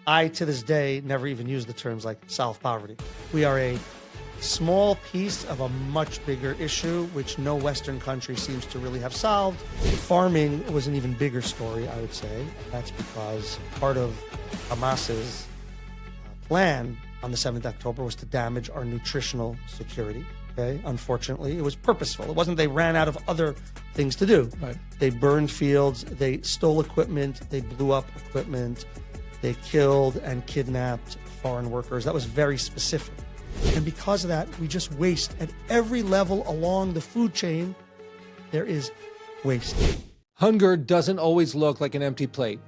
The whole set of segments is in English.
I, to this day, never even use the terms like solve poverty. We are a small piece of a much bigger issue, which no Western country seems to really have solved. Farming was an even bigger story, I would say. That's because part of Hamas's plan on the 7th of October was to damage our nutritional security. Okay, unfortunately, it was purposeful. It wasn't they ran out of other things to do. Right. They burned fields, they stole equipment, they blew up equipment, they killed and kidnapped foreign workers. That was very specific. And because of that, we just waste at every level along the food chain. There is waste. Hunger doesn't always look like an empty plate.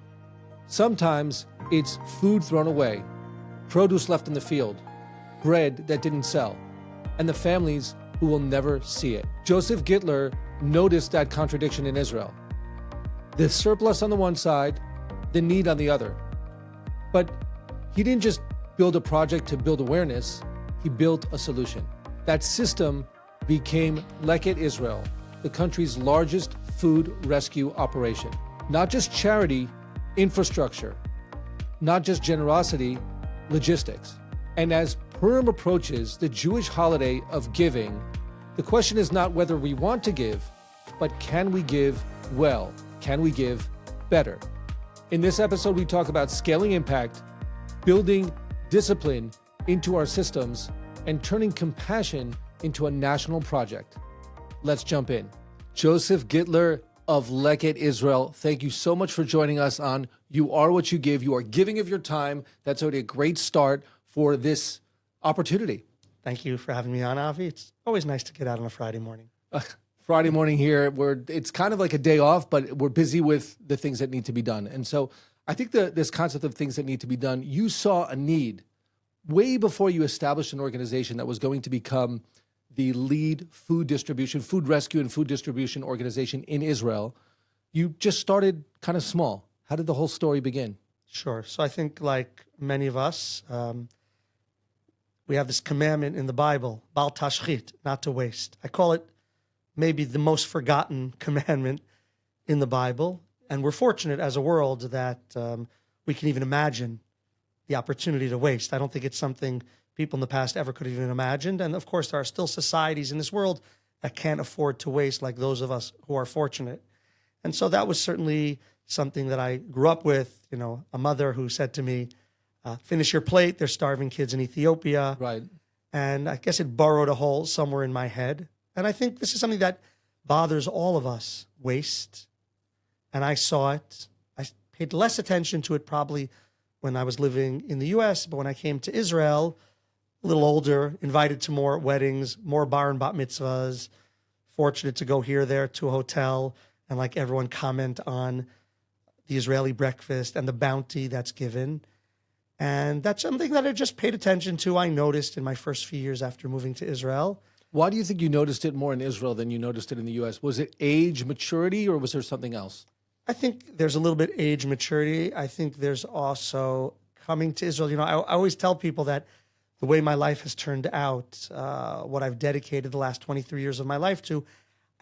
Sometimes it's food thrown away, produce left in the field, bread that didn't sell, and the families who will never see it. Joseph Gitler noticed that contradiction in Israel. The surplus on the one side, the need on the other. But he didn't just build a project to build awareness, he built a solution. That system became Leket Israel, the country's largest food rescue operation. Not just charity, infrastructure. Not just generosity, logistics. And as Purim approaches, the Jewish holiday of giving, the question is not whether we want to give, but can we give well? Can we give better? In this episode, we talk about scaling impact, building discipline into our systems, and turning compassion into a national project. Let's jump in. Joseph Gitler of Leket Israel, thank you so much for joining us on You Are What You Give. You are giving of your time. That's already a great start for this opportunity. Thank you for having me on, Avi. It's always nice to get out on a Friday morning. Friday morning here, it's kind of like a day off, but we're busy with the things that need to be done. And so I think this concept of things that need to be done, you saw a need way before you established an organization that was going to become the lead food distribution, food rescue and food distribution organization in Israel. You just started kind of small. How did the whole story begin? Sure. So I think like many of us, we have this commandment in the Bible, Bal Tashchit, not to waste. I call it maybe the most forgotten commandment in the Bible. And we're fortunate as a world that we can even imagine the opportunity to waste. I don't think it's something people in the past ever could have even imagined. And of course, there are still societies in this world that can't afford to waste like those of us who are fortunate. And so that was certainly something that I grew up with, a mother who said to me, finish your plate, there's starving kids in Ethiopia. Right. And I guess it burrowed a hole somewhere in my head. And I think this is something that bothers all of us, waste. And I saw it. I paid less attention to it probably when I was living in the US, but when I came to Israel, a little older, invited to more weddings, more bar and bat mitzvahs, fortunate to go here, there to a hotel, and like everyone comment on the Israeli breakfast and the bounty that's given. And that's something that I just paid attention to. I noticed in my first few years after moving to Israel. Why do you think you noticed it more in Israel than you noticed it in the U.S.? Was it age, maturity, or was there something else? I think there's a little bit age maturity. I think there's also coming to Israel. I always tell people that the way my life has turned out, what I've dedicated the last 23 years of my life to,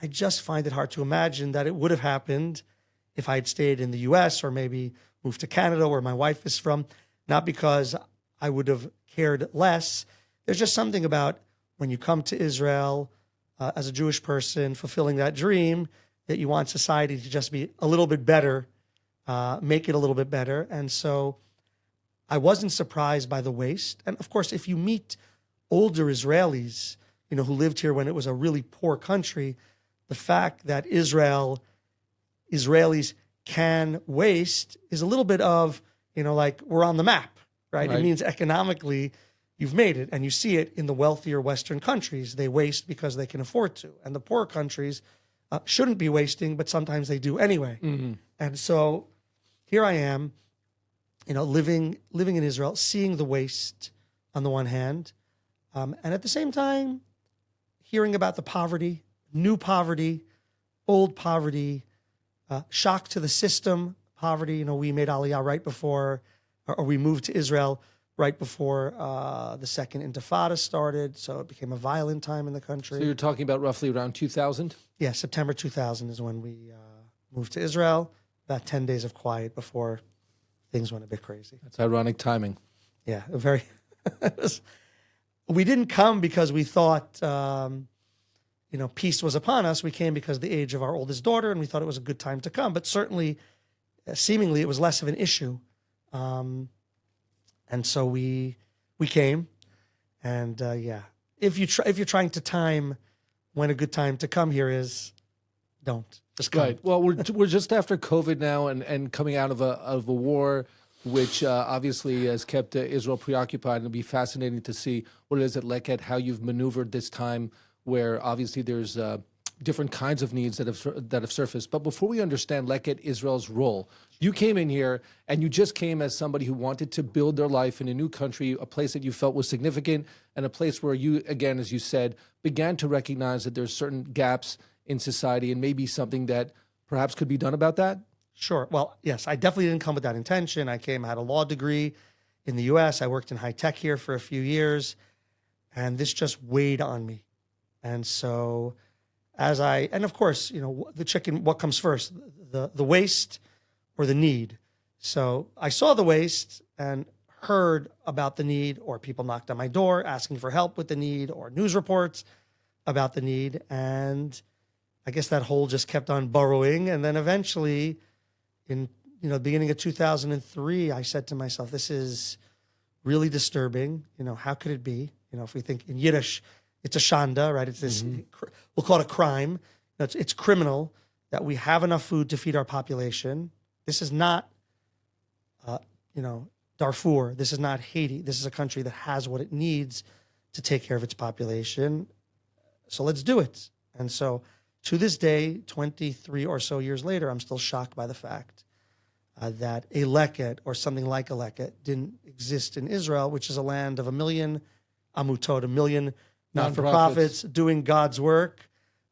I just find it hard to imagine that it would have happened if I had stayed in the U.S. or maybe moved to Canada, where my wife is from. Not because I would have cared less. There's just something about when you come to Israel as a Jewish person, fulfilling that dream, that you want society to just be a little bit better, make it a little bit better. And so I wasn't surprised by the waste. And of course, if you meet older Israelis, who lived here when it was a really poor country, the fact that Israelis can waste is a little bit of, like we're on the map, right? It means economically you've made it, and you see it in the wealthier Western countries. They waste because they can afford to. And the poor countries shouldn't be wasting, but sometimes they do anyway. Mm-hmm. And so here I am, living in Israel, seeing the waste on the one hand, and at the same time, hearing about the poverty, new poverty, old poverty, shock to the system poverty. We made Aliyah right before, or we moved to Israel right before the second Intifada started. So it became a violent time in the country. So you're talking about roughly around 2000? Yeah, September 2000 is when we moved to Israel. About 10 days of quiet before things went a bit crazy. That's ironic timing. Yeah, very. We didn't come because we thought, peace was upon us. We came because of the age of our oldest daughter, and we thought it was a good time to come. But certainly, seemingly, it was less of an issue, and so we came. And if you're trying to time when a good time to come here is, don't just come. Right. Well, we're just after COVID now, and coming out of a war, which obviously has kept Israel preoccupied. And it'll be fascinating to see what it is at Leket, how you've maneuvered this time, where obviously there's different kinds of needs that have surfaced. But before we understand Leket Israel's role, you came in here and you just came as somebody who wanted to build their life in a new country, a place that you felt was significant, and a place where you, again, as you said, began to recognize that there's certain gaps in society and maybe something that perhaps could be done about that? Sure. Well, yes, I definitely didn't come with that intention. I had a law degree in the U.S. I worked in high tech here for a few years, and this just weighed on me. And so and of course, the chicken, what comes first, the waste or the need? So I saw the waste and heard about the need, or people knocked on my door asking for help with the need, or news reports about the need. And I guess that hole just kept on burrowing. And then eventually in, the beginning of 2003, I said to myself, this is really disturbing. How could it be? If we think in Yiddish, it's a shanda, right? It's this, we'll call it a crime. It's criminal that we have enough food to feed our population. This is not, Darfur. This is not Haiti. This is a country that has what it needs to take care of its population. So let's do it. And so to this day, 23 or so years later, I'm still shocked by the fact that a Leket or something like a Leket didn't exist in Israel, which is a land of 1 million amutot, 1 million not-for-profits doing God's work,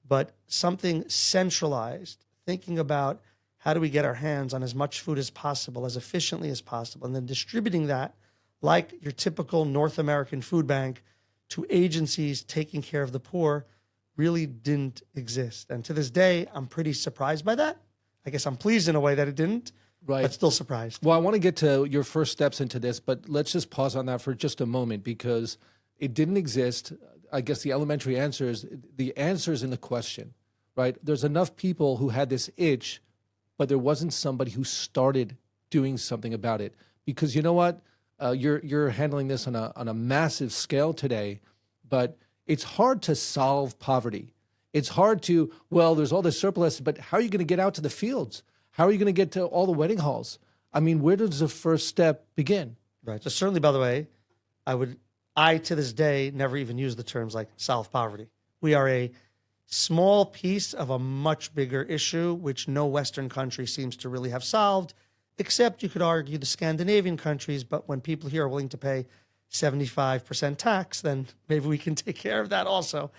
but something centralized, thinking about how do we get our hands on as much food as possible, as efficiently as possible, and then distributing that like your typical North American food bank to agencies taking care of the poor really didn't exist. And to this day, I'm pretty surprised by that. I guess I'm pleased in a way that it didn't, but still surprised. Well, I want to get to your first steps into this, but let's just pause on that for just a moment, because it didn't exist. I guess the elementary answer is the answers in the question, right? There's enough people who had this itch, but there wasn't somebody who started doing something about it. Because you know what? You're handling this on a massive scale today, but it's hard to solve poverty. It's hard to, there's all this surplus, but how are you going to get out to the fields? How are you going to get to all the wedding halls? I mean, where does the first step begin? Right. So certainly, by the way, I to this day never even use the terms like solve poverty. We are a small piece of a much bigger issue, which no Western country seems to really have solved, except you could argue the Scandinavian countries. But when people here are willing to pay 75% tax, then maybe we can take care of that also.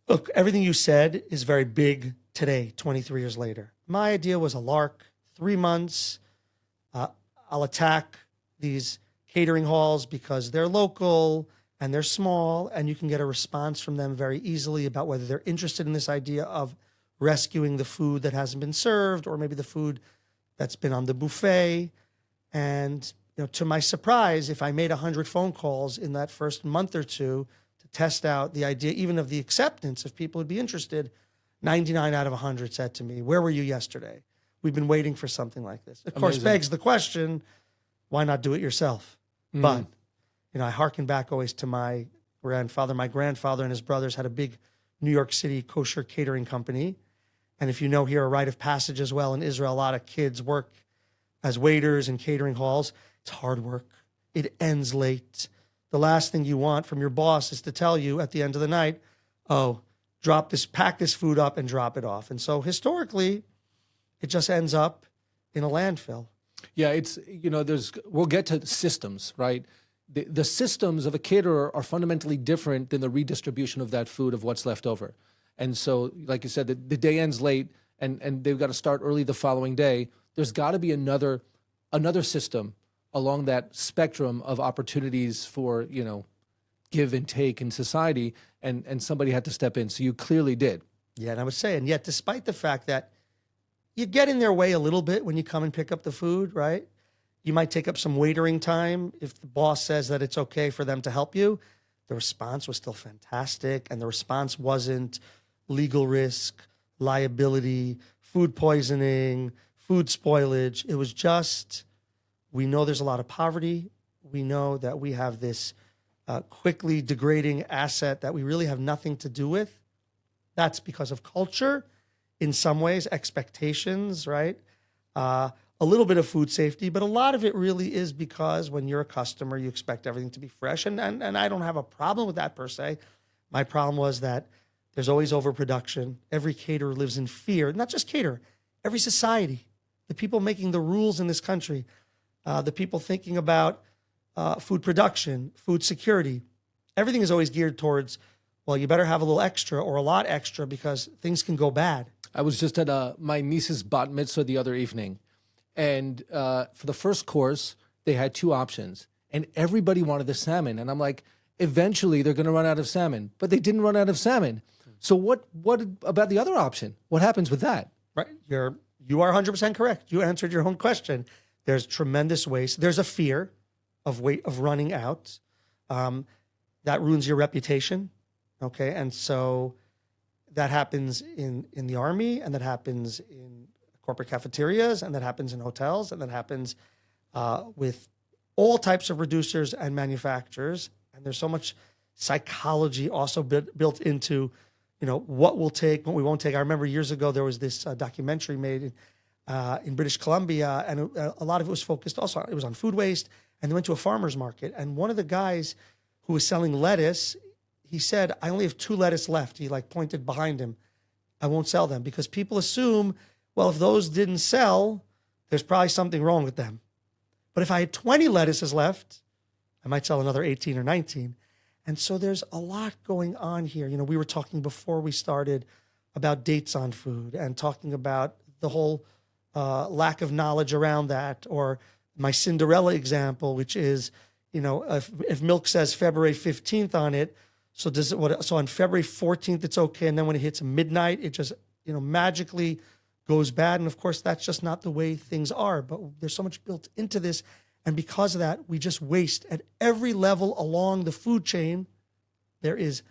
Look, everything you said is very big today, 23 years later. My idea was a lark, 3 months. I'll attack these catering halls because they're local and they're small, and you can get a response from them very easily about whether they're interested in this idea of rescuing the food that hasn't been served, or maybe the food that's been on the buffet. And to my surprise, if I made 100 phone calls in that first month or two to test out the idea, even of the acceptance, if people would be interested, 99 out of 100 said to me, "Where were you yesterday? We've been waiting for something like this." Of course, begs the question, why not do it yourself? But, I hearken back always to my grandfather. My grandfather and his brothers had a big New York City kosher catering company. And if you know here, a rite of passage as well in Israel, a lot of kids work as waiters in catering halls. It's hard work. It ends late. The last thing you want from your boss is to tell you at the end of the night, pack this food up and drop it off. And so historically, it just ends up in a landfill. Yeah, it's, we'll get to systems, right? The systems of a caterer are fundamentally different than the redistribution of that food, of what's left over. And so, like you said, the day ends late and they've got to start early the following day. There's got to be another system along that spectrum of opportunities for, give and take in society, and somebody had to step in. So you clearly did. Yeah, and I would say, and yet despite the fact that you get in their way a little bit when you come and pick up the food, right? You might take up some waitering time if the boss says that it's okay for them to help you. The response was still fantastic, and the response wasn't legal risk, liability, food poisoning, food spoilage. It was just, we know there's a lot of poverty. We know that we have this quickly degrading asset that we really have nothing to do with. That's because of culture, in some ways, expectations, right? A little bit of food safety, but a lot of it really is because when you're a customer, you expect everything to be fresh. And I don't have a problem with that per se. My problem was that there's always overproduction. Every caterer lives in fear, not just caterer, every society, the people making the rules in this country, the people thinking about food production, food security. Everything is always geared towards, well, you better have a little extra or a lot extra because things can go bad. I was just at my niece's bat mitzvah the other evening. And for the first course, they had two options. And everybody wanted the salmon. And I'm like, eventually they're going to run out of salmon. But they didn't run out of salmon. So what about the other option? What happens with that? Right. You are 100% correct. You answered your own question. There's tremendous waste. There's a fear of running out. That ruins your reputation. Okay. And so that happens in the army, and that happens in corporate cafeterias, and that happens in hotels, and that happens with all types of producers and manufacturers. And there's so much psychology also built into, what we'll take, what we won't take. I remember years ago there was this documentary made in British Columbia, and a lot of it was focused also. It was on food waste, and they went to a farmer's market, and one of the guys who was selling lettuce, he said, "I only have 2 lettuce left." He pointed behind him. "I won't sell them," because people assume, well, if those didn't sell, there's probably something wrong with them. But if I had 20 lettuces left, I might sell another 18 or 19. And so there's a lot going on here. We were talking before we started about dates on food and talking about the whole lack of knowledge around that, or my Cinderella example, which is, if milk says February 15th on it, so so on February 14th, it's okay. And then when it hits midnight, it just, magically goes bad. And of course, that's just not the way things are. But there's so much built into this. And because of that, we just waste at every level along the food chain. There is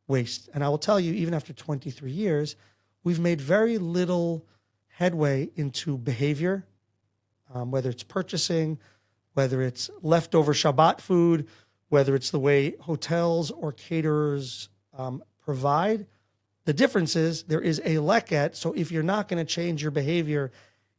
waste. And I will tell you, even after 23 years, we've made very little headway into behavior, whether it's purchasing, whether it's leftover Shabbat food, whether it's the way hotels or caterers provide. The difference is there is a leket. So if you're not going to change your behavior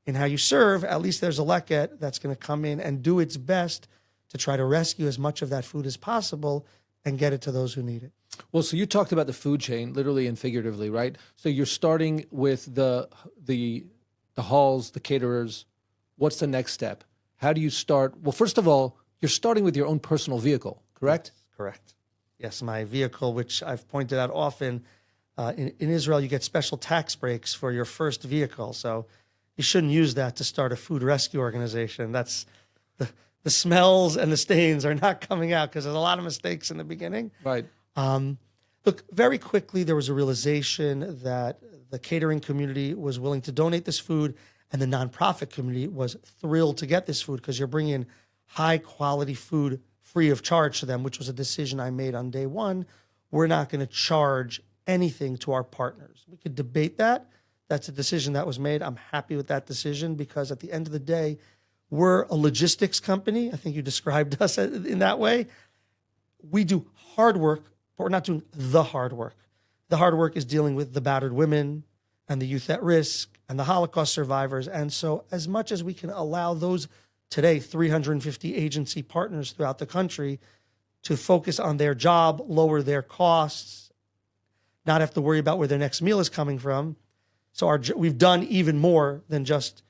in how you serve, at least there's a leket that's going to come in and do its best to try to rescue as much of that food as possible and get it to those who need it. Well, so you talked about the food chain, literally and figuratively, right? So you're starting with the halls, the caterers. What's the next step? How do you start? Well, first of all, you're starting with your own personal vehicle, correct? Yes, correct. Yes, my vehicle, which I've pointed out often, in Israel, you get special tax breaks for your first vehicle. So you shouldn't use that to start a food rescue organization. That's the smells and the stains are not coming out because there's a lot of mistakes in the beginning. Right. Look, very quickly, there was a realization that the catering community was willing to donate this food, and the nonprofit community was thrilled to get this food because you're bringing high quality food free of charge to them, which was a decision I made on day one. We're not going to charge anything to our partners. We could debate that. That's a decision that was made. I'm happy with that decision because at the end of the day, we're a logistics company. I think you described us in that way. We do hard work, but we're not doing the hard work. The hard work is dealing with the battered women and the youth at risk and the Holocaust survivors. And so as much as we can allow those today 350 agency partners throughout the country to focus on their job, lower their costs, not have to worry about where their next meal is coming from. So we've done even more than just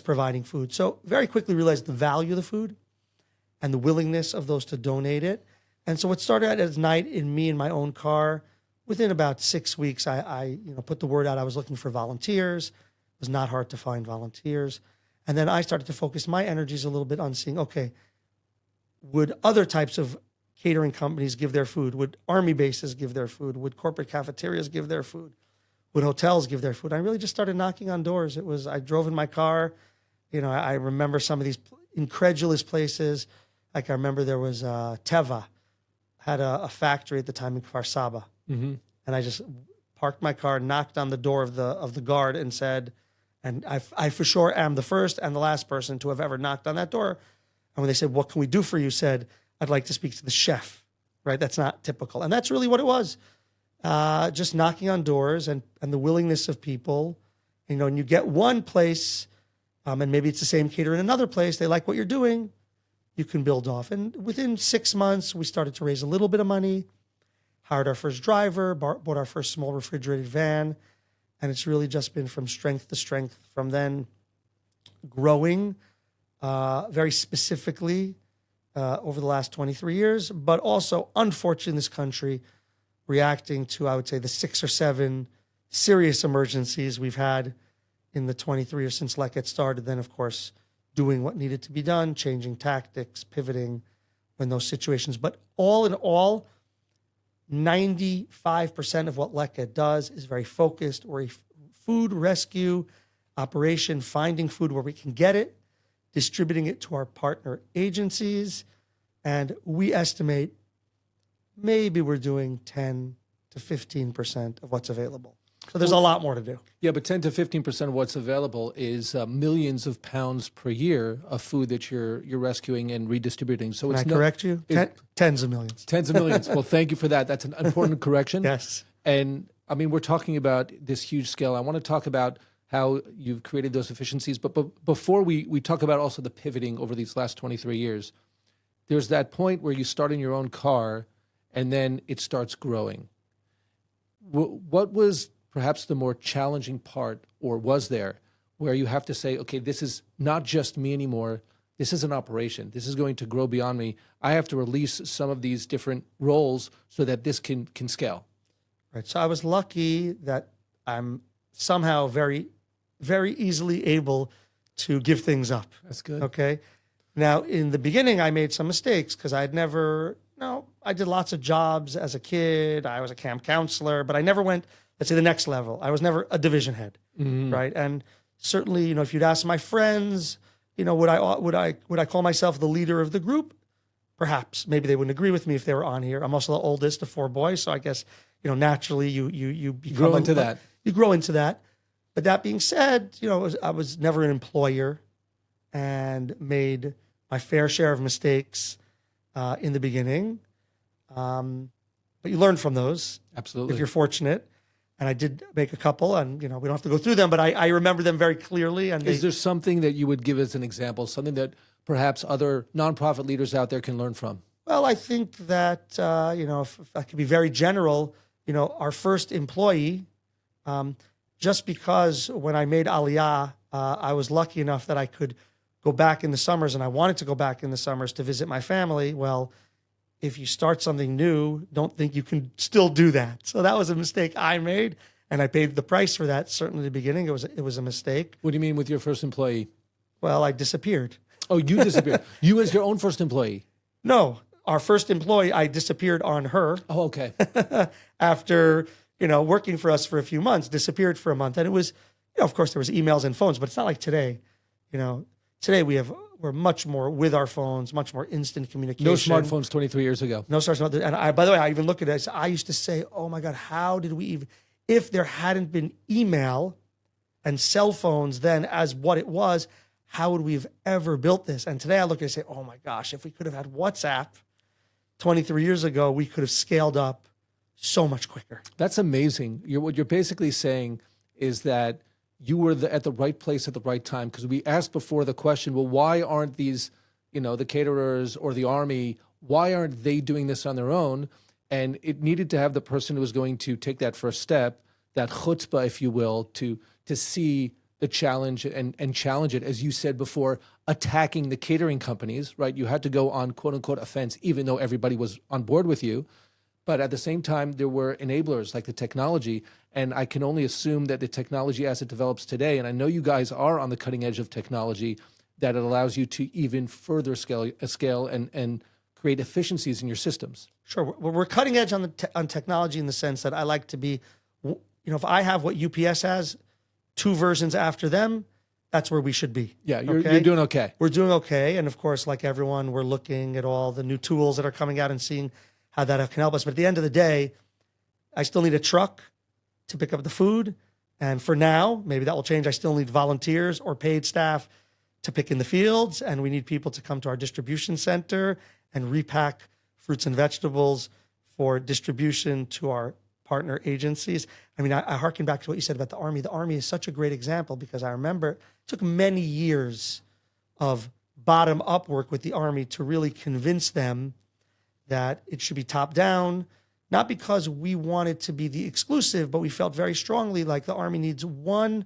providing food. So very quickly realized the value of the food and the willingness of those to donate it. And so what started out as night in me in my own car, within about 6 weeks, I put the word out. I was looking for volunteers. It was not hard to find volunteers. And then I started to focus my energies a little bit on seeing, okay, would other types of catering companies give their food? Would army bases give their food? Would corporate cafeterias give their food? when hotels give their food. I really just started knocking on doors. I drove in my car. I remember some of these incredulous places. Like I remember there was Teva had a factory at the time in Kfar Saba. And I just parked my car, knocked on the door of the guard and said, and I for sure am the first and the last person to have ever knocked on that door. And when they said, what can we do for you? Said, I'd like to speak to the chef, right? That's not typical. And that's really what it was. Just knocking on doors and the willingness of people, and you get one place, and maybe it's the same caterer in another place. They like what you're doing. You can build off. And within 6 months, we started to raise a little bit of money, hired our first driver, bought our first small refrigerated van. And it's really just been from strength to strength from then, growing very specifically over the last 23 years, but also, unfortunately, in this country, reacting to, I would say, the 6 or 7 serious emergencies we've had in the 23 years since Leket started. Then, of course, doing what needed to be done, changing tactics, pivoting when those situations. But all in all, 95% of what Leket does is very focused. We're a food rescue operation, finding food where we can get it, distributing it to our partner agencies, and we estimate maybe we're doing 10 to 15% of what's available. So there's a lot more to do. Yeah, but 10 to 15% of what's available is millions of pounds per year of food that you're rescuing and redistributing. So Can I correct you? Tens of millions. Tens of millions. Well, thank you for that. That's an important correction. Yes. And I mean, we're talking about this huge scale. I want to talk about how you've created those efficiencies. But before we talk about also the pivoting over these last 23 years, there's that point where you start in your own car and then it starts growing. What was perhaps the more challenging part, or was there, where you have to say, okay, this is not just me anymore. This is an operation. This is going to grow beyond me. I have to release some of these different roles so that this can scale. Right. So I was lucky that I'm somehow very, very easily able to give things up. That's good. Okay. Now, in the beginning, I made some mistakes because I did lots of jobs as a kid. I was a camp counselor, but I never went, let's say, the next level. I was never a division head, right? And certainly, if you'd ask my friends, would I call myself the leader of the group? Perhaps. Maybe they wouldn't agree with me if they were on here. I'm also the oldest of 4 boys, so I guess naturally you grow into that. You grow into that. But that being said, I was never an employer, and made my fair share of mistakes in the beginning. But you learn from those. Absolutely. If you're fortunate. And I did make a couple, and we don't have to go through them, but I remember them very clearly. And is there something that you would give as an example, something that perhaps other nonprofit leaders out there can learn from? Well, I think that if I could be very general, our first employee, just because when I made Aliyah, I was lucky enough that I could go back in the summers, and I wanted to go back in the summers to visit my family. Well, if you start something new, don't think you can still do that. So that was a mistake I made, and I paid the price for that. Certainly in the beginning, it was a mistake. What do you mean with your first employee? Well, I disappeared. Oh, you disappeared. You as your own first employee? No, our first employee, I disappeared on her. Oh, okay. After, working for us for a few months, disappeared for a month. And it was, of course, there was emails and phones, but it's not like today. Today we're much more with our phones, much more instant communication. No smartphones 23 years ago. No smartphones. And by the way, I even look at it. I used to say, oh my God, how did we even, if there hadn't been email and cell phones then as what it was, how would we have ever built this? And today I look at it and say, oh my gosh, if we could have had WhatsApp 23 years ago, we could have scaled up so much quicker. That's amazing. What you're basically saying is that you were at the right place at the right time, because we asked before the question, well, why aren't these, the caterers or the army, why aren't they doing this on their own? And it needed to have the person who was going to take that first step, that chutzpah, if you will, to see the challenge and challenge it. As you said before, attacking the catering companies, right? You had to go on quote unquote offense, even though everybody was on board with you. But at the same time, there were enablers like the technology. And I can only assume that the technology as it develops today, and I know you guys are on the cutting edge of technology, that it allows you to even further scale and create efficiencies in your systems. Sure. We're cutting edge on technology in the sense that I like to be, if I have what UPS has, 2 versions after them, that's where we should be. Yeah, you're doing okay. We're doing okay. And of course, like everyone, we're looking at all the new tools that are coming out and seeing how that can help us. But at the end of the day, I still need a truck to pick up the food. And for now, maybe that will change. I still need volunteers or paid staff to pick in the fields. And we need people to come to our distribution center and repack fruits and vegetables for distribution to our partner agencies. I mean, I harken back to what you said about the Army. The Army is such a great example because I remember it took many years of bottom-up work with the Army to really convince them that it should be top-down, not because we wanted to be the exclusive, but we felt very strongly like the Army needs one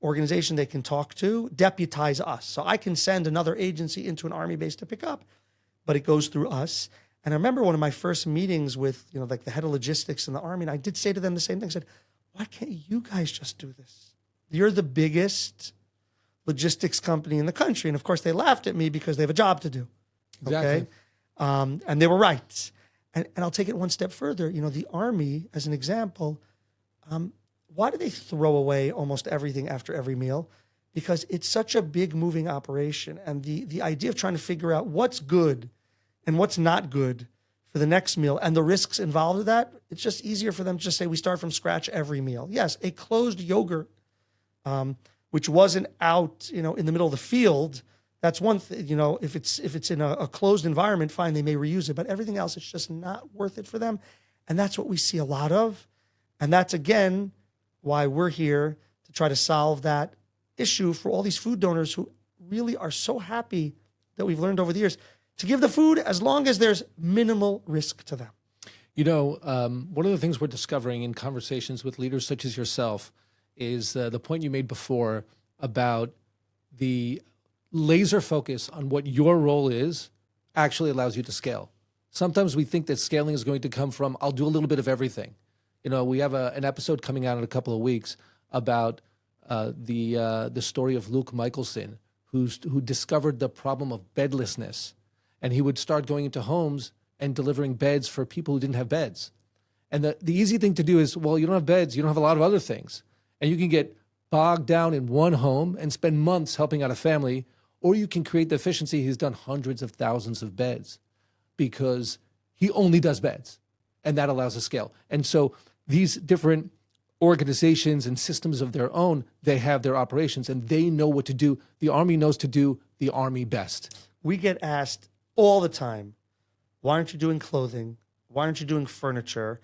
organization they can talk to, deputize us. So I can send another agency into an Army base to pick up, but it goes through us. And I remember one of my first meetings with, like the head of logistics in the Army, and I did say to them the same thing. I said, why can't you guys just do this? You're the biggest logistics company in the country. And of course, they laughed at me because they have a job to do. Exactly. Okay? And they were right. And I'll take it one step further. The Army, as an example, why do they throw away almost everything after every meal? Because it's such a big moving operation. And the idea of trying to figure out what's good and what's not good for the next meal and the risks involved with that, it's just easier for them to just say we start from scratch every meal. Yes, a closed yogurt, which wasn't out, in the middle of the field, that's one thing. If it's in a closed environment, fine, they may reuse it. But everything else, it's just not worth it for them. And that's what we see a lot of. And that's, again, why we're here to try to solve that issue for all these food donors who really are so happy that we've learned over the years to give the food as long as there's minimal risk to them. One of the things we're discovering in conversations with leaders such as yourself is the point you made before about the laser focus on what your role is actually allows you to scale. Sometimes we think that scaling is going to come from, I'll do a little bit of everything. We have an episode coming out in a couple of weeks about the story of Luke Michelson, who discovered the problem of bedlessness. And he would start going into homes and delivering beds for people who didn't have beds. And the easy thing to do is, well, you don't have beds, you don't have a lot of other things. And you can get bogged down in one home and spend months helping out a family, or you can create the efficiency. He's done hundreds of thousands of beds because he only does beds, and that allows a scale. And so these different organizations and systems of their own, they have their operations, and they know what to do. The Army knows to do the Army best. We get asked all the time, why aren't you doing clothing? Why aren't you doing furniture?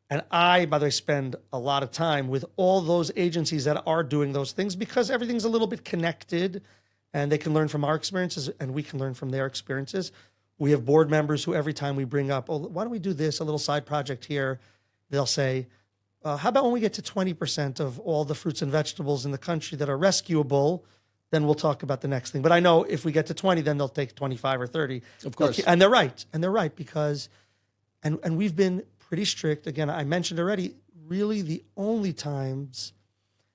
And I, by the way, spend a lot of time with all those agencies that are doing those things because everything's a little bit connected and they can learn from our experiences and we can learn from their experiences. We have board members who every time we bring up, oh, why don't we do this, a little side project here, they'll say, how about when we get to 20% of all the fruits and vegetables in the country that are rescuable, then we'll talk about the next thing. But I know if we get to 20, then they'll take 25 or 30. Of course. And they're right. And they're right because, and we've been pretty strict. Again, I mentioned already, really the only times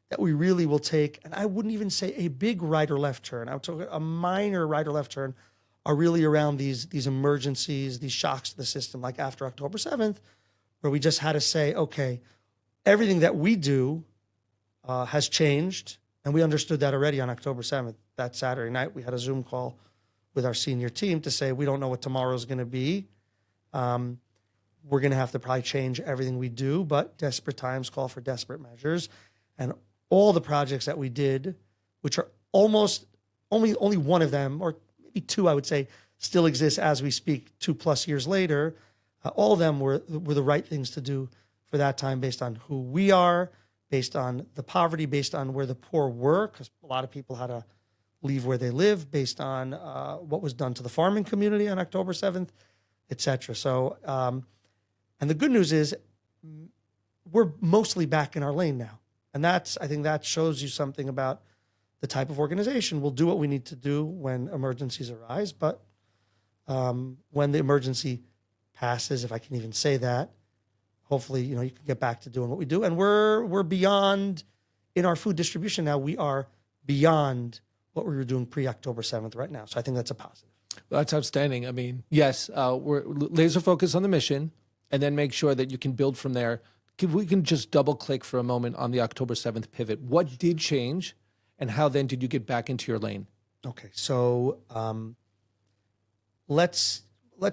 that we really will take, and I wouldn't even say a big right or left turn, I would talk a minor right or left turn, are really around these emergencies, these shocks to the system, like after October 7th, where we just had to say, okay, everything that we do has changed. And we understood that already on October 7th. That Saturday night, we had a Zoom call with our senior team to say, we don't know what tomorrow's going to be. We're going to have to probably change everything we do, but desperate times call for desperate measures. And all the projects that we did, which are almost only one of them, or maybe 2, I would say, still exists as we speak 2+ years later. All of them were the right things to do for that time based on who we are, based on the poverty, based on where the poor were, because a lot of people had to leave where they live, based on what was done to the farming community on October 7th, et cetera. So, and the good news is we're mostly back in our lane now. And I think that shows you something about the type of organization. We'll do what we need to do when emergencies arise, but when the emergency passes, if I can even say that, hopefully, you can get back to doing what we do. And we're beyond, in our food distribution now, we are beyond what we were doing pre-October 7th right now. So I think that's a positive. Well, that's outstanding. I mean, yes, we're laser focused on the mission and then make sure that you can build from there we can just double click for a moment on the October 7th pivot. What did change, and how then did you get back into your lane? Okay, so let's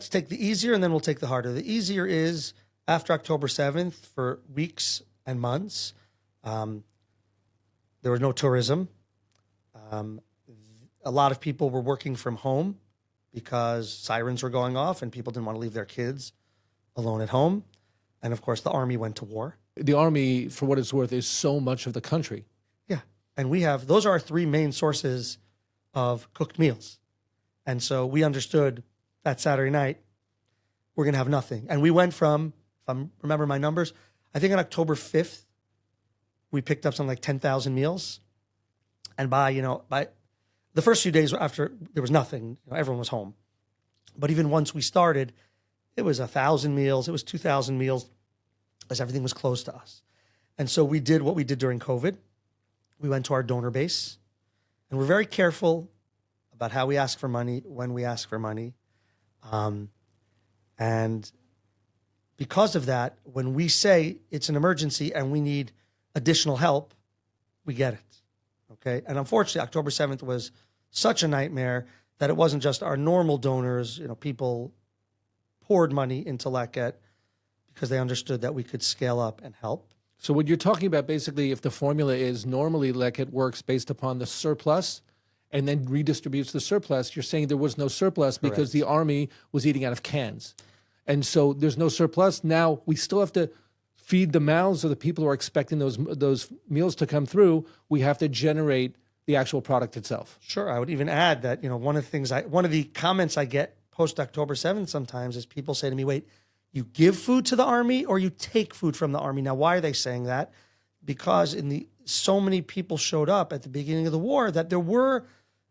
take the easier and then we'll take the harder. The easier is after October 7th for weeks and months, there was no tourism. A lot of people were working from home because sirens were going off and people didn't want to leave their kids alone at home. And of course, the army went to war. The army, for what it's worth, is so much of the country. Yeah. And those are our three main sources of cooked meals. And so we understood that Saturday night, we're going to have nothing. And we went from, if I remember my numbers, I think on October 5th, we picked up something like 10,000 meals. And by the first few days after, there was nothing. Everyone was home. But even once we started, it was 1,000 meals. It was 2,000 meals as everything was closed to us. And so we did what we did during COVID. We went to our donor base. And we're very careful about how we ask for money, when we ask for money. And because of that, when we say it's an emergency and we need additional help, we get it. Okay. And unfortunately, October 7th was such a nightmare that it wasn't just our normal donors. People poured money into Leket because they understood that we could scale up and help. So what you're talking about, basically, if the formula is normally Leket works based upon the surplus and then redistributes the surplus, you're saying there was no surplus because the army was eating out of cans. And so there's no surplus. Now we still have to feed the mouths of the people who are expecting those meals to come through. We have to generate the actual product itself. Sure. I would even add that, one of the comments I get post October 7th sometimes is people say to me, wait, you give food to the army or you take food from the army? Now, why are they saying that? Because so many people showed up at the beginning of the war that there were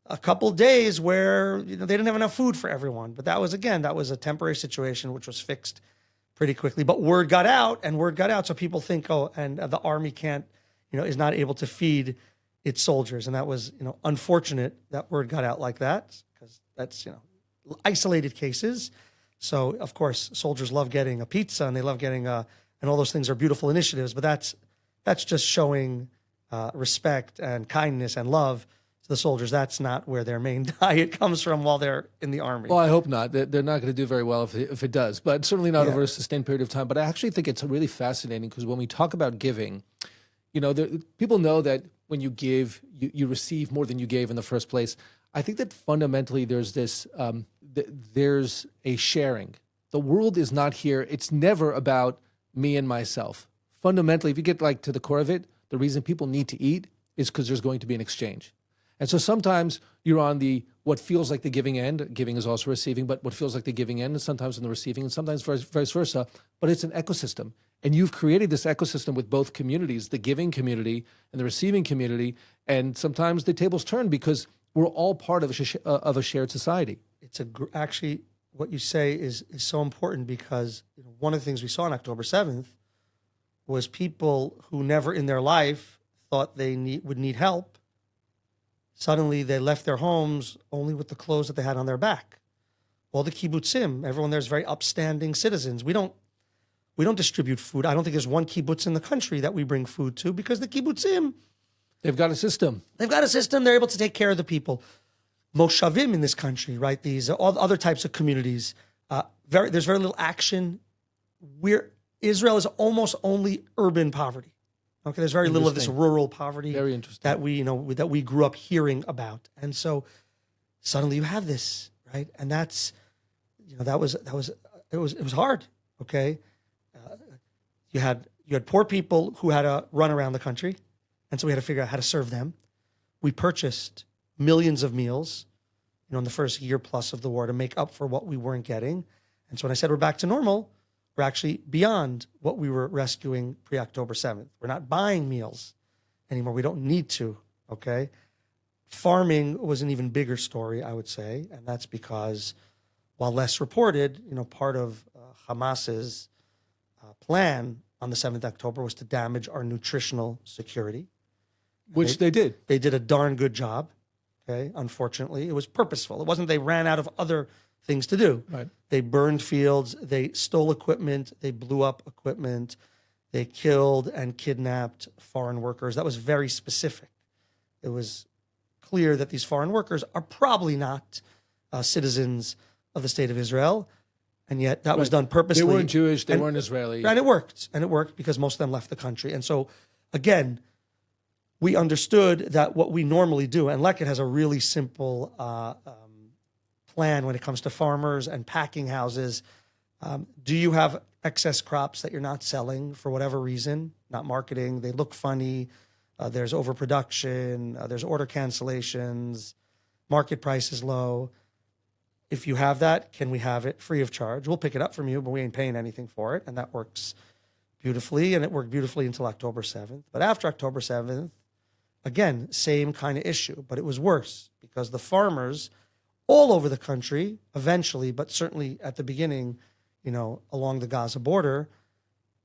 a couple days where they didn't have enough food for everyone. But that was a temporary situation which was fixed pretty quickly. But word got out, so people think, and the army can't, is not able to feed its soldiers. And that was, unfortunate that word got out like that, because that's, isolated cases. So, of course, soldiers love getting a pizza and they love getting and all those things are beautiful initiatives. But that's just showing respect and kindness and love to the soldiers. That's not where their main diet comes from while they're in the army. Well, I hope not. They're not going to do very well if it does, but certainly not over a sustained period of time. But I actually think it's really fascinating because when we talk about giving, people know that when you give, you receive more than you gave in the first place. I think that fundamentally there's this, there's a sharing. The world is not here. It's never about me and myself. Fundamentally, if you get to the core of it, the reason people need to eat is because there's going to be an exchange. And so sometimes you're on what feels like the giving end. Giving is also receiving, but what feels like the giving end is sometimes on the receiving and sometimes vice versa. But it's an ecosystem. And you've created this ecosystem with both communities, the giving community and the receiving community. And sometimes the tables turn because we're all part of a shared society. It's actually what you say is so important because one of the things we saw on October 7th was people who never in their life thought they would need help. Suddenly they left their homes only with the clothes that they had on their back. All the kibbutzim, everyone there's very upstanding citizens. We don't distribute food. I don't think there's one kibbutz in the country that we bring food to because the kibbutzim, they've got a system. They're able to take care of the people. Moshavim in this country, right? These all other types of communities. There's very little action. Israel is almost only urban poverty. Okay, there's very little of this rural poverty. Very interesting. That we grew up hearing about, and so suddenly you have this, right? And that's, it was hard. Okay, you had poor people who had to run around the country, and so we had to figure out how to serve them. We purchased millions of meals, in the first year plus of the war to make up for what we weren't getting. And so when I said we're back to normal, we're actually beyond what we were rescuing pre-October 7th. We're not buying meals anymore. We don't need to, okay? Farming was an even bigger story, I would say, and that's because while less reported, part of Hamas's plan on the 7th October was to damage our nutritional security. Which they did. They did a darn good job, okay? Unfortunately, it was purposeful. It wasn't they ran out of other things to do. Right. They burned fields, they stole equipment, they blew up equipment, They killed and kidnapped foreign workers. That was very specific. It was clear that these foreign workers are probably not citizens of the state of Israel, and yet that was done purposely. They weren't Jewish, they weren't Israeli. And it worked. And it worked because most of them left the country. And so, again, we understood that what we normally do, and Leket has a really simple plan when it comes to farmers and packing houses. Do you have excess crops that you're not selling for whatever reason, not marketing, they look funny, there's overproduction, there's order cancellations, market price is low. If you have that, can we have it free of charge? We'll pick it up from you, but we ain't paying anything for it. And that works beautifully. And it worked beautifully until October 7th. But after October 7th, again, same kind of issue, but it was worse because the farmers all over the country, eventually, but certainly at the beginning, along the Gaza border,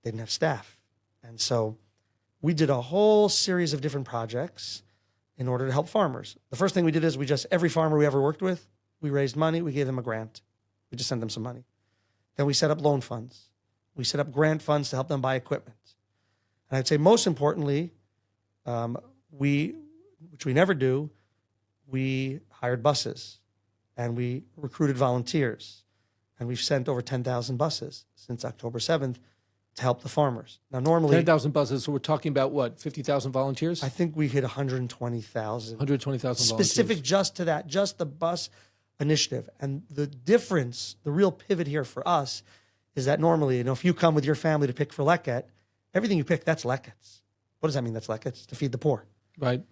they didn't have staff. And so we did a whole series of different projects in order to help farmers. The first thing we did is every farmer we ever worked with, we raised money, we gave them a grant. We just sent them some money. Then we set up loan funds. We set up grant funds to help them buy equipment. And I'd say most importantly, which we never do, we hired buses and we recruited volunteers. And we've sent over 10,000 buses since October 7th to help the farmers. Now, normally 10,000 buses, so we're talking about what, 50,000 volunteers? I think we hit 120,000. 120,000 specific volunteers. just to that, just the bus initiative. And the difference, the real pivot here for us is that normally, if you come with your family to pick for Leket, everything you pick, that's Leket's. What does that mean? That's Leket's? To feed the poor. Right.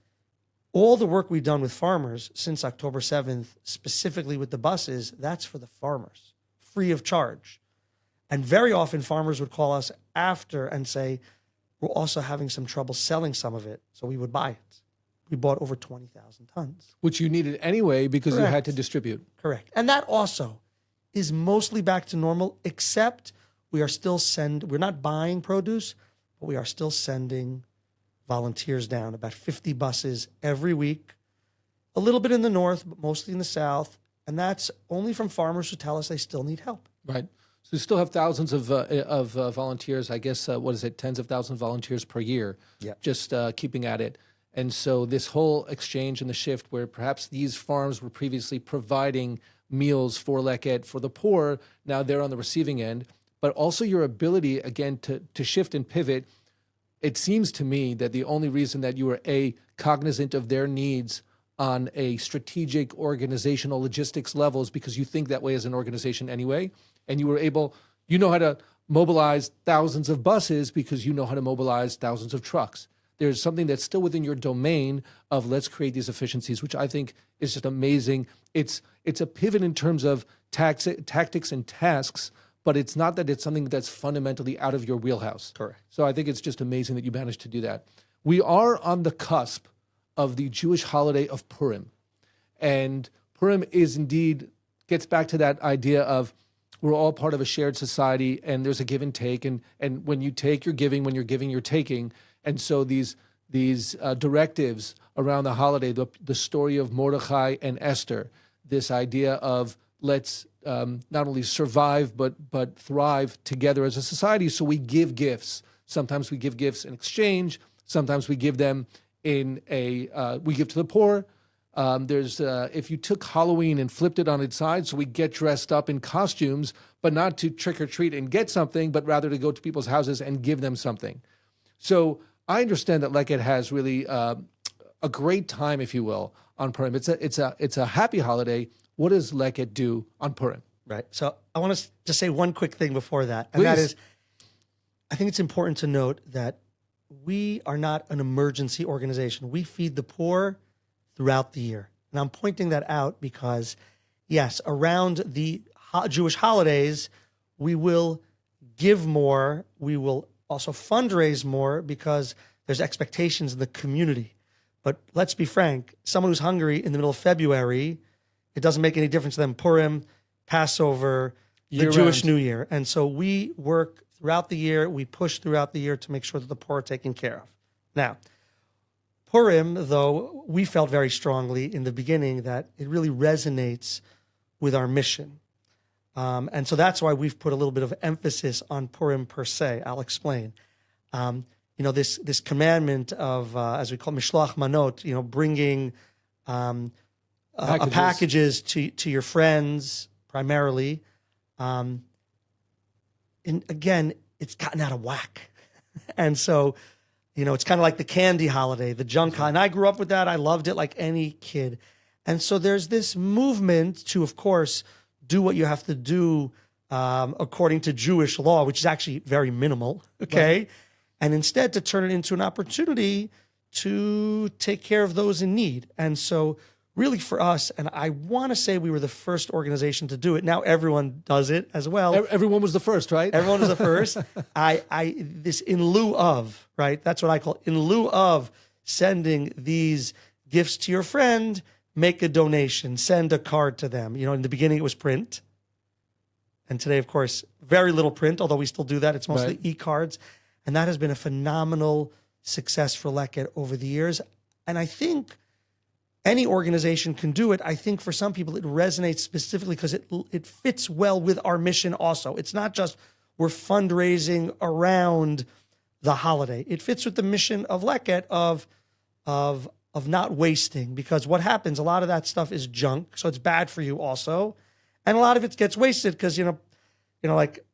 All the work we've done with farmers since October 7th, specifically with the buses, that's for the farmers, free of charge. And very often farmers would call us after and say, we're also having some trouble selling some of it. So we would buy it. We bought over 20,000 tons. Which you needed anyway because you had to distribute. Correct. And that also is mostly back to normal, except we're not buying produce, but we are still sending volunteers down, about 50 buses every week, a little bit in the north, but mostly in the south. And that's only from farmers who tell us they still need help. Right. So you still have thousands of volunteers, I guess, tens of thousands of volunteers per year, just keeping at it. And so this whole exchange and the shift where perhaps these farms were previously providing meals for Leket, for the poor, now they're on the receiving end, but also your ability, again, to shift and pivot. It seems to me that the only reason that you were, cognizant of their needs on a strategic organizational logistics level is because you think that way as an organization anyway. And you were able, how to mobilize thousands of buses because you know how to mobilize thousands of trucks. There's something that's still within your domain of let's create these efficiencies, which I think is just amazing. It's a pivot in terms of tactics and tasks, but it's not that it's something that's fundamentally out of your wheelhouse. Correct. So I think it's just amazing that you managed to do that. We are on the cusp of the Jewish holiday of Purim. And Purim gets back to that idea of we're all part of a shared society and there's a give and take. And when you take, you're giving. When you're giving, you're taking. And so these directives around the holiday, the story of Mordechai and Esther, this idea of let's not only survive but thrive together as a society. So we give gifts. Sometimes we give gifts in exchange. Sometimes we give them we give to the poor. If you took Halloween and flipped it on its side, so we get dressed up in costumes, but not to trick or treat and get something, but rather to go to people's houses and give them something. So I understand that Leket has really a great time, if you will, on Purim. It's a happy holiday. What does Leket do on Purim? Right. So I want to just say one quick thing before that, and Please. that is, I think it's important to note that we are not an emergency organization. We feed the poor throughout the year. And I'm pointing that out because, yes, around the Jewish holidays, we will give more. We will also fundraise more because there's expectations in the community. But let's be frank, someone who's hungry in the middle of February, it doesn't make any difference to them. Purim, Passover, the Jewish New Year. And so we work throughout the year. We push throughout the year to make sure that the poor are taken care of. Now, Purim, though, we felt very strongly in the beginning that it really resonates with our mission. And so that's why we've put a little bit of emphasis on Purim per se. I'll explain. This commandment of, as we call mishloach manot, bringing packages to your friends primarily. And again, it's gotten out of whack. And so, it's kind of like the candy holiday, the junk holiday. And I grew up with that. I loved it like any kid. And so there's this movement to, of course, do what you have to do according to Jewish law, which is actually very minimal, okay? Right. And instead to turn it into an opportunity to take care of those in need. And so really for us, and I want to say we were the first organization to do it. Now everyone does it as well. Everyone was the first, right? Everyone was the first. This in lieu of, right? That's what I call in lieu of sending these gifts to your friend, make a donation, send a card to them. In the beginning it was print. And today, of course, very little print, although we still do that. It's mostly e-cards. And that has been a phenomenal success for Leket over the years. And I think any organization can do it. I think for some people it resonates specifically because it fits well with our mission also. It's not just we're fundraising around the holiday. It fits with the mission of Leket of not wasting, because what happens, a lot of that stuff is junk, so it's bad for you also. And a lot of it gets wasted because, like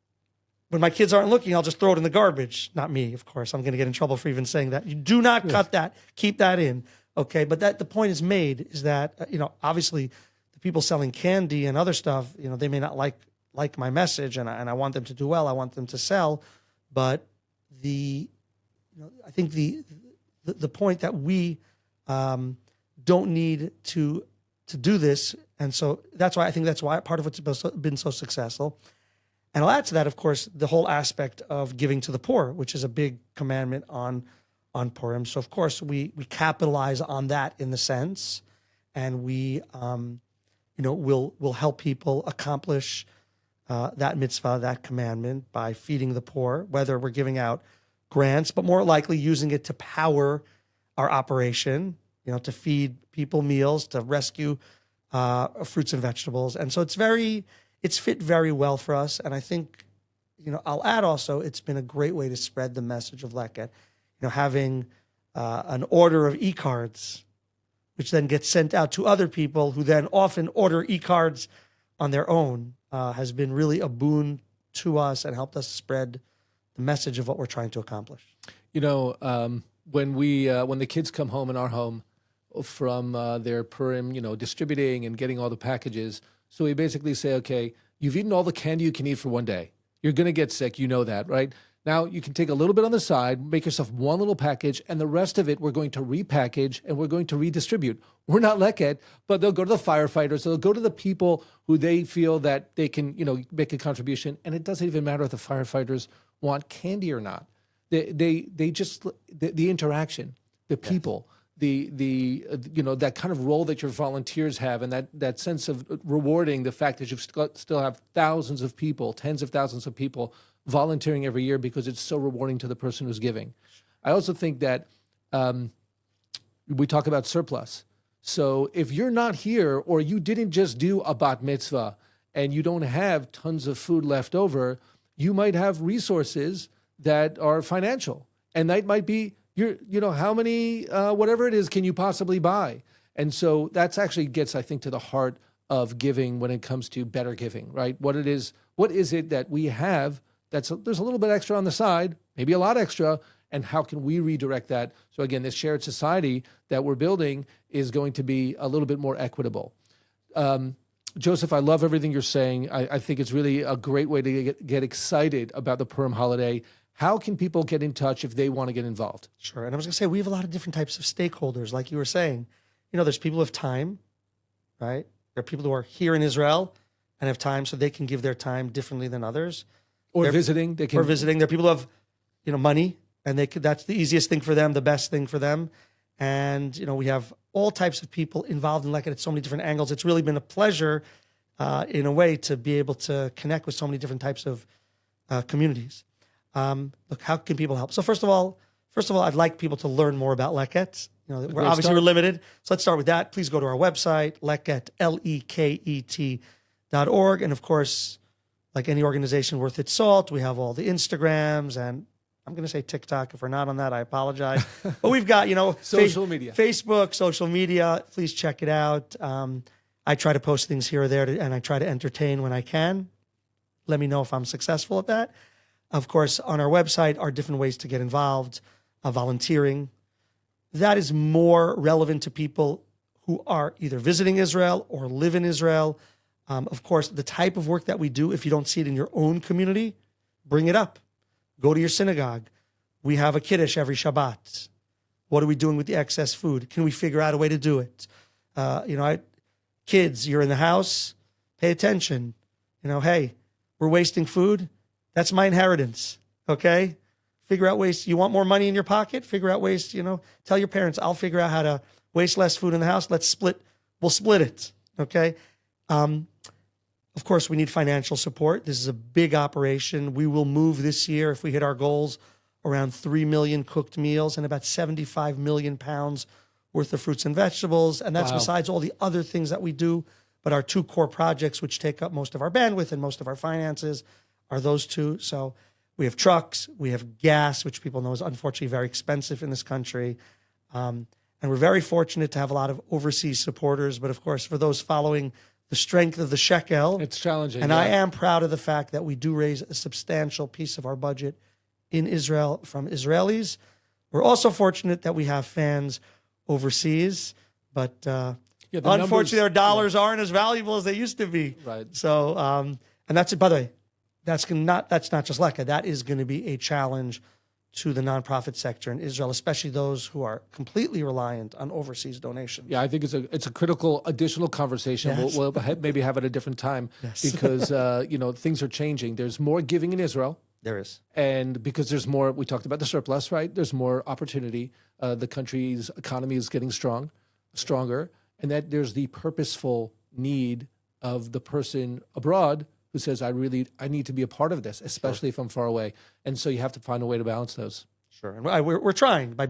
when my kids aren't looking, I'll just throw it in the garbage. Not me, of course. I'm going to get in trouble for even saying that. You do not cut that. Keep that in. Okay. But the point is made is that, obviously the people selling candy and other stuff, they may not like my message and I want them to do well. I want them to sell. But I think the point that we don't need to do this. And so that's why part of what's been so successful. And I'll add to that, of course, the whole aspect of giving to the poor, which is a big commandment on Purim. So, of course, we capitalize on that in the sense, and we, will help people accomplish that mitzvah, that commandment, by feeding the poor, whether we're giving out grants, but more likely using it to power our operation, to feed people meals, to rescue fruits and vegetables. And so it's fit very well for us. And I think, I'll add also, it's been a great way to spread the message of Leket. Having an order of e-cards, which then gets sent out to other people who then often order e-cards on their own, has been really a boon to us and helped us spread the message of what we're trying to accomplish. When the kids come home in our home from their Purim, distributing and getting all the packages, so we basically say, okay, you've eaten all the candy you can eat for one day. You're going to get sick. You know that, right? Now you can take a little bit on the side, make yourself one little package, and the rest of it we're going to repackage and we're going to redistribute. We're not Leket, but they'll go to the firefighters. They'll go to the people who they feel that they can, make a contribution. And it doesn't even matter if the firefighters want candy or not. They just the interaction, the people. Yes. That kind of role that your volunteers have, and that sense of rewarding the fact that you still have thousands of people, tens of thousands of people volunteering every year because it's so rewarding to the person who's giving. I also think that we talk about surplus. So if you're not here, or you didn't just do a bat mitzvah and you don't have tons of food left over, you might have resources that are financial, and that might be how many, whatever it is, can you possibly buy? And so that's actually gets, I think, to the heart of giving when it comes to better giving, right? What is it that we have there's a little bit extra on the side, maybe a lot extra, and how can we redirect that? So again, this shared society that we're building is going to be a little bit more equitable. Joseph, I love everything you're saying. I think it's really a great way to get excited about the Purim holiday. How can people get in touch if they want to get involved? Sure. And I was going to say, we have a lot of different types of stakeholders, like you were saying. There's people who have time, right? There are people who are here in Israel and have time, so they can give their time differently than others. Or visiting. There are people who have, money, and that's the easiest thing for them, the best thing for them. And, we have all types of people involved in Leket at so many different angles. It's really been a pleasure, in a way, to be able to connect with so many different types of communities. Look, how can people help? So first of all, I'd like people to learn more about Leket. We're limited. So let's start with that. Please go to our website, Leket, Leket.org. And of course, like any organization worth its salt, we have all the Instagrams, and I'm going to say TikTok. If we're not on that, I apologize. But we've got, Social media. Facebook, social media. Please check it out. I try to post things here or there, and I try to entertain when I can. Let me know if I'm successful at that. Of course, on our website are different ways to get involved, volunteering. That is more relevant to people who are either visiting Israel or live in Israel. Of course, the type of work that we do, if you don't see it in your own community, bring it up. Go to your synagogue. We have a kiddush every Shabbat. What are we doing with the excess food? Can we figure out a way to do it? Kids, you're in the house, pay attention. Hey, we're wasting food. That's my inheritance, okay? Figure out ways. You want more money in your pocket? Figure out ways, tell your parents, I'll figure out how to waste less food in the house. We'll split it, okay? Of course, we need financial support. This is a big operation. We will move this year, if we hit our goals, around 3 million cooked meals and about 75 million pounds worth of fruits and vegetables. And that's besides all the other things that we do. But our two core projects, which take up most of our bandwidth and most of our finances, are those two. So we have trucks, we have gas, which people know is unfortunately very expensive in this country. And we're very fortunate to have a lot of overseas supporters. But of course, for those following the strength of the shekel, it's challenging. And I am proud of the fact that we do raise a substantial piece of our budget in Israel from Israelis. We're also fortunate that we have fans overseas, but unfortunately, our dollars aren't as valuable as they used to be. Right. So, and that's it. By the way, that's not just Leket. That is going to be a challenge to the nonprofit sector in Israel, especially those who are completely reliant on overseas donations. Yeah, I think it's a critical additional conversation. Yes. We'll maybe have it at a different time because things are changing. There's more giving in Israel. There is. And because there's more, we talked about the surplus, right? There's more opportunity. The country's economy is getting stronger, and that there's the purposeful need of the person abroad who says, I need to be a part of this, especially if I'm far away. And so you have to find a way to balance those. Sure. And we're trying by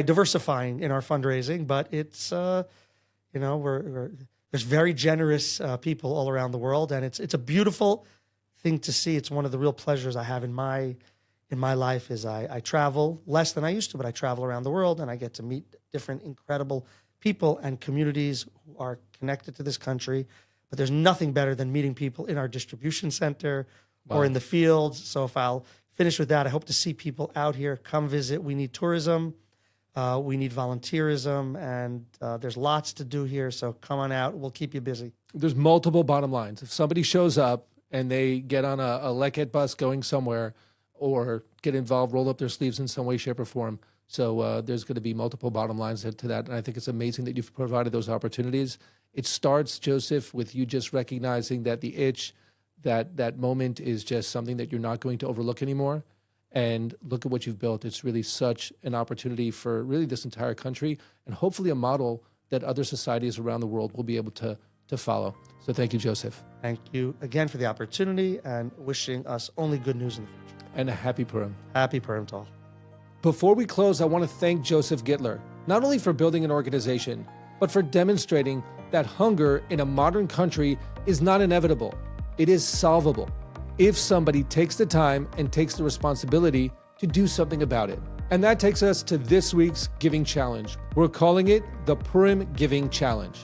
diversifying in our fundraising, but it's, there's very generous people all around the world, and it's a beautiful thing to see. It's one of the real pleasures I have in my life is I travel less than I used to, but I travel around the world and I get to meet different incredible people and communities who are connected to this country. But there's nothing better than meeting people in our distribution center or in the fields. So if I'll finish with that, I hope to see people out here. Come visit. We need tourism. We need volunteerism. And there's lots to do here. So come on out. We'll keep you busy. There's multiple bottom lines. If somebody shows up and they get on a Leket bus going somewhere or get involved, roll up their sleeves in some way, shape, or form. So there's going to be multiple bottom lines to that. And I think it's amazing that you've provided those opportunities. It starts, Joseph, with you just recognizing that the itch, that moment is just something that you're not going to overlook anymore. And look at what you've built. It's really such an opportunity for really this entire country and hopefully a model that other societies around the world will be able to follow. So thank you, Joseph. Thank you again for the opportunity and wishing us only good news in the future. And a happy Purim. Happy Purim to all. Before we close, I want to thank Joseph Gitler, not only for building an organization, but for demonstrating that hunger in a modern country is not inevitable. It is solvable if somebody takes the time and takes the responsibility to do something about it. And that takes us to this week's Giving Challenge. We're calling it the Purim Giving Challenge.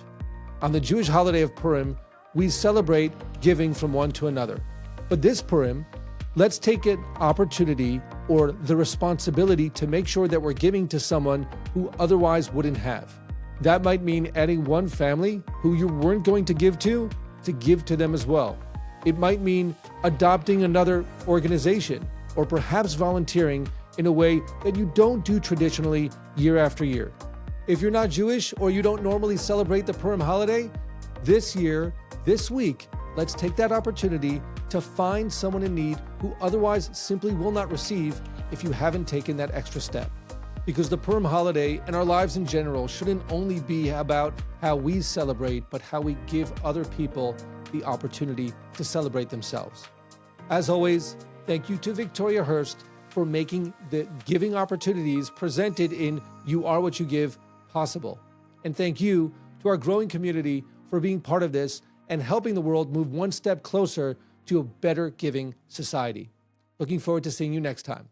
On the Jewish holiday of Purim, we celebrate giving from one to another. But this Purim, let's take an opportunity or the responsibility to make sure that we're giving to someone who otherwise wouldn't have. That might mean adding one family who you weren't going to give to give to them as well. It might mean adopting another organization or perhaps volunteering in a way that you don't do traditionally year after year. If you're not Jewish or you don't normally celebrate the Purim holiday, this year, this week, let's take that opportunity to find someone in need who otherwise simply will not receive if you haven't taken that extra step. Because the Purim holiday and our lives in general shouldn't only be about how we celebrate, but how we give other people the opportunity to celebrate themselves. As always, thank you to Victoria Hurst for making the giving opportunities presented in You Are What You Give possible. And thank you to our growing community for being part of this and helping the world move one step closer to a better giving society. Looking forward to seeing you next time.